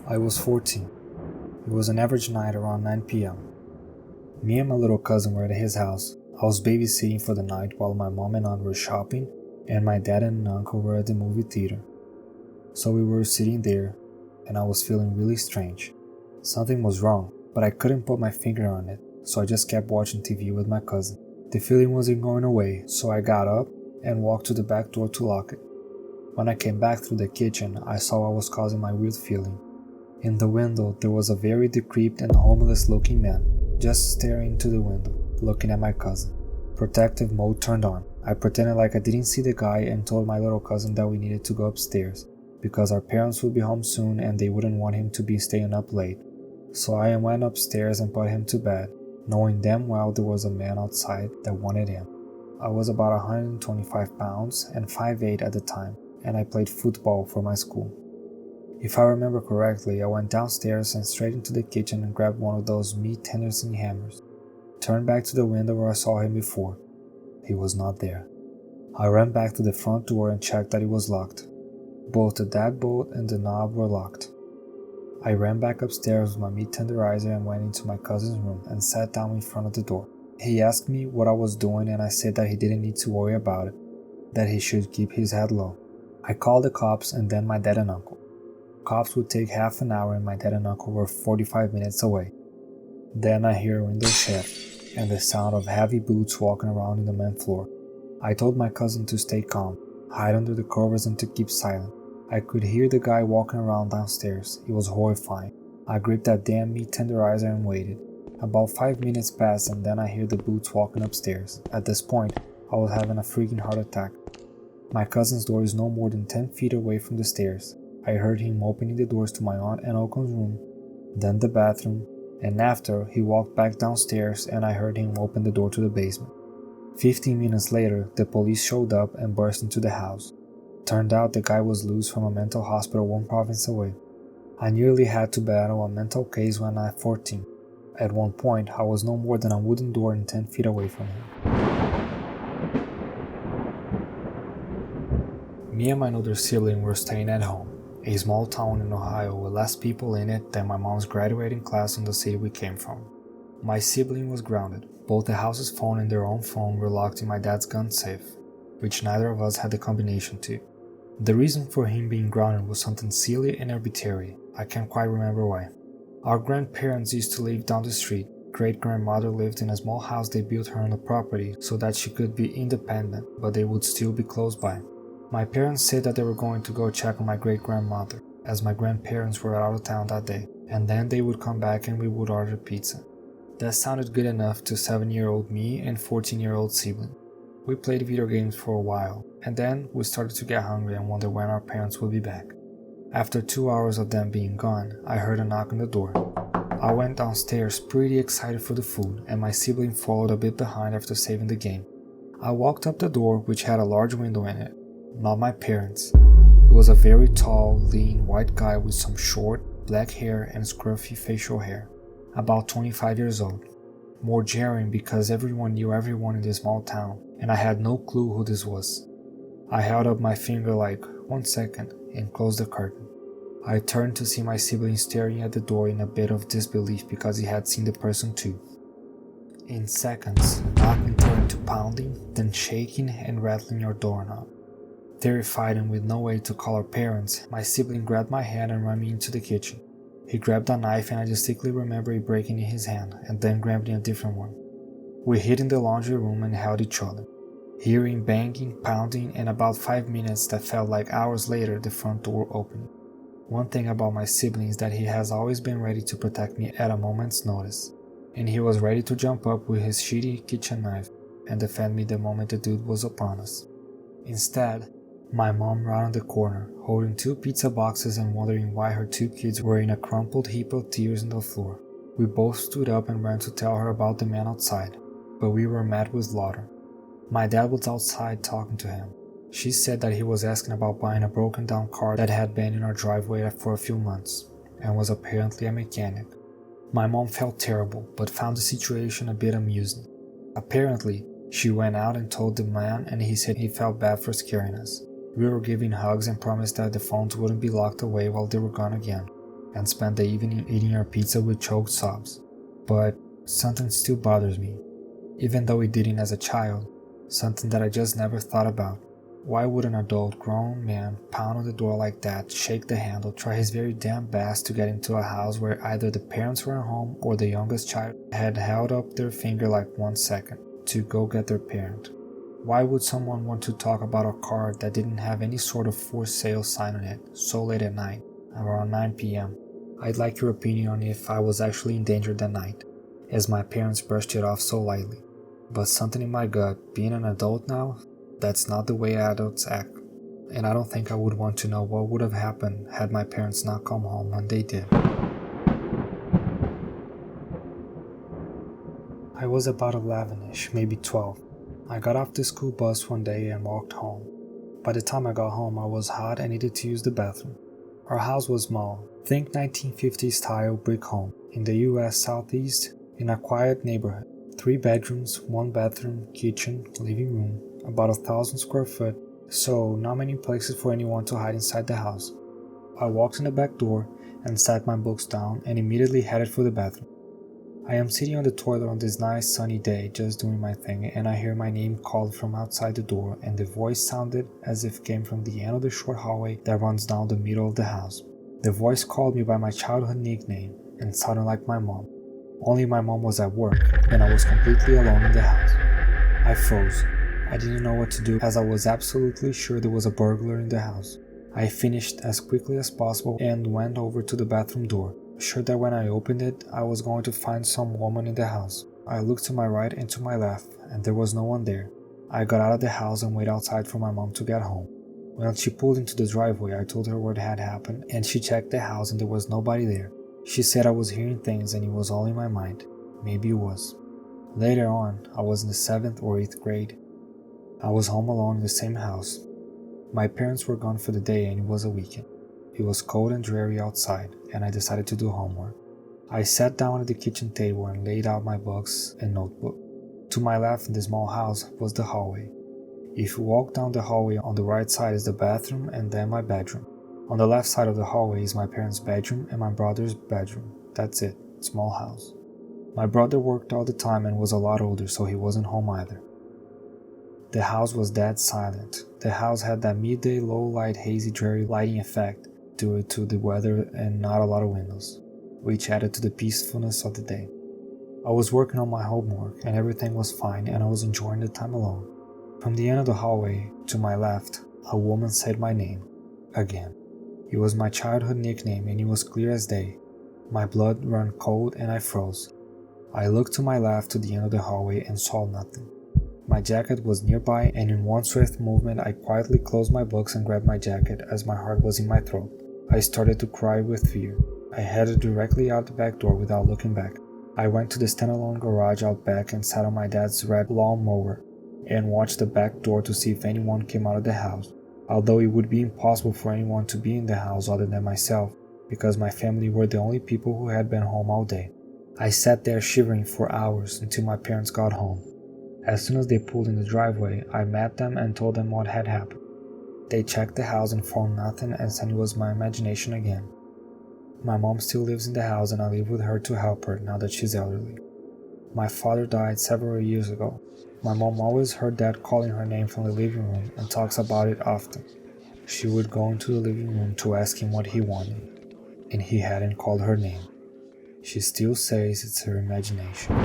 I was 14. It was an average night around 9 p.m. Me and my little cousin were at his house. I was babysitting for the night while my mom and aunt were shopping, and my dad and uncle were at the movie theater. So we were sitting there, and I was feeling really strange. Something was wrong, but I couldn't put my finger on it, so I just kept watching TV with my cousin. The feeling wasn't going away, so I got up and walked to the back door to lock it. When I came back through the kitchen, I saw what was causing my weird feeling. In the window, there was a very decrepit and homeless-looking man, just staring into the window, looking at my cousin. Protective mode turned on. I pretended like I didn't see the guy and told my little cousin that we needed to go upstairs, because our parents would be home soon and they wouldn't want him to be staying up late. So I went upstairs and put him to bed, knowing damn well there was a man outside that wanted him. I was about 125 pounds and 5'8" at the time, and I played football for my school. If I remember correctly, I went downstairs and straight into the kitchen and grabbed one of those meat Henderson hammers. Turned back to the window where I saw him before. He was not there. I ran back to the front door and checked that it was locked. Both the deadbolt and the knob were locked. I ran back upstairs with my meat tenderizer and went into my cousin's room and sat down in front of the door. He asked me what I was doing and I said that he didn't need to worry about it, that he should keep his head low. I called the cops and then my dad and uncle. Cops would take half an hour and my dad and uncle were 45 minutes away. Then I hear a window shut and the sound of heavy boots walking around in the main floor. I told my cousin to stay calm, hide under the covers and to keep silent. I could hear the guy walking around downstairs. It was horrifying. I gripped that damn meat tenderizer and waited. About 5 minutes passed and then I hear the boots walking upstairs. At this point, I was having a freaking heart attack. My cousin's door is no more than 10 feet away from the stairs. I heard him opening the doors to my aunt and uncle's room, then the bathroom, and after, he walked back downstairs and I heard him open the door to the basement. 15 minutes later, the police showed up and burst into the house. Turned out the guy was loose from a mental hospital 1 province away. I nearly had to battle a mental case when I was 14. At one point, I was no more than a wooden door and 10 feet away from him. Me and my older sibling were staying at home, a small town in Ohio with less people in it than my mom's graduating class in the city we came from. My sibling was grounded. Both the house's phone and their own phone were locked in my dad's gun safe, which neither of us had the combination to. The reason for him being grounded was something silly and arbitrary. I can't quite remember why. Our grandparents used to live down the street. Great-grandmother lived in a small house they built her on the property so that she could be independent, but they would still be close by. My parents said that they were going to go check on my great-grandmother, as my grandparents were out of town that day, and then they would come back and we would order pizza. That sounded good enough to 7-year-old me and 14-year-old sibling. We played video games for a while, and then we started to get hungry and wonder when our parents would be back. After 2 hours of them being gone, I heard a knock on the door. I went downstairs pretty excited for the food, and my sibling followed a bit behind after saving the game. I walked up the door, which had a large window in it. Not my parents. It was a very tall, lean, white guy with some short, black hair and scruffy facial hair. About 25 years old. More jarring because everyone knew everyone in this small town, and I had no clue who this was. I held up my finger like, 1 second, and closed the curtain. I turned to see my sibling staring at the door in a bit of disbelief because he had seen the person too. In seconds, knocking turned to pounding, then shaking and rattling your doorknob. Terrified and with no way to call our parents, my sibling grabbed my hand and ran me into the kitchen. He grabbed a knife and I distinctly remember it breaking in his hand and then grabbing a different one. We hid in the laundry room and held each other, hearing banging, pounding, and about 5 minutes that felt like hours later the front door opened. One thing about my sibling is that he has always been ready to protect me at a moment's notice, and he was ready to jump up with his shitty kitchen knife and defend me the moment the dude was upon us. Instead, my mom rounded the corner, holding 2 pizza boxes and wondering why her 2 kids were in a crumpled heap of tears on the floor. We both stood up and ran to tell her about the man outside, but we were met with laughter. My dad was outside talking to him. She said that he was asking about buying a broken down car that had been in our driveway for a few months, and was apparently a mechanic. My mom felt terrible, but found the situation a bit amusing. Apparently, she went out and told the man and he said he felt bad for scaring us. We were giving hugs and promised that the phones wouldn't be locked away while they were gone again, and spent the evening eating our pizza with choked sobs. But something still bothers me, even though it didn't as a child, something that I just never thought about. Why would an adult grown man pound on the door like that, shake the handle, try his very damn best to get into a house where either the parents were at home or the youngest child had held up their finger like 1 second to go get their parent? Why would someone want to talk about a car that didn't have any sort of for sale sign on it so late at night, around 9 p.m.? I'd like your opinion on if I was actually in danger that night, as my parents brushed it off so lightly. But something in my gut, being an adult now, that's not the way adults act, and I don't think I would want to know what would have happened had my parents not come home when they did. I was about 11ish, maybe 12. I got off the school bus one day and walked home. By the time I got home, I was hot and needed to use the bathroom. Our house was small, think 1950s style brick home, in the US Southeast, in a quiet neighborhood. 3 bedrooms, 1 bathroom, kitchen, living room, about 1,000 square foot, so not many places for anyone to hide inside the house. I walked in the back door and sat my books down and immediately headed for the bathroom. I am sitting on the toilet on this nice sunny day just doing my thing, and I hear my name called from outside the door, and the voice sounded as if it came from the end of the short hallway that runs down the middle of the house. The voice called me by my childhood nickname and sounded like my mom. Only my mom was at work, and I was completely alone in the house. I froze. I didn't know what to do, as I was absolutely sure there was a burglar in the house. I finished as quickly as possible and went over to the bathroom door, sure that when I opened it, I was going to find some woman in the house. I looked to my right and to my left, and there was no one there. I got out of the house and waited outside for my mom to get home. When she pulled into the driveway, I told her what had happened, and she checked the house and there was nobody there. She said I was hearing things and it was all in my mind. Maybe it was. Later on, I was in the 7th or 8th grade. I was home alone in the same house. My parents were gone for the day and it was a weekend. It was cold and dreary outside, and I decided to do homework. I sat down at the kitchen table and laid out my books and notebook. To my left in the small house was the hallway. If you walk down the hallway, on the right side is the bathroom and then my bedroom. On the left side of the hallway is my parents' bedroom and my brother's bedroom. That's it, small house. My brother worked all the time and was a lot older, so he wasn't home either. The house was dead silent. The house had that midday low-light hazy dreary lighting effect due to the weather and not a lot of windows, which added to the peacefulness of the day. I was working on my homework and everything was fine and I was enjoying the time alone. From the end of the hallway, to my left, a woman said my name, again. It was my childhood nickname and it was clear as day. My blood ran cold and I froze. I looked to my left to the end of the hallway and saw nothing. My jacket was nearby, and in one swift movement I quietly closed my books and grabbed my jacket as my heart was in my throat. I started to cry with fear. I headed directly out the back door without looking back. I went to the standalone garage out back and sat on my dad's red lawnmower and watched the back door to see if anyone came out of the house, although it would be impossible for anyone to be in the house other than myself, because my family were the only people who had been home all day. I sat there shivering for hours until my parents got home. As soon as they pulled in the driveway, I met them and told them what had happened. They checked the house and found nothing and said it was my imagination again. My mom still lives in the house and I live with her to help her now that she's elderly. My father died several years ago. My mom always heard Dad calling her name from the living room and talks about it often. She would go into the living room to ask him what he wanted, and he hadn't called her name. She still says it's her imagination.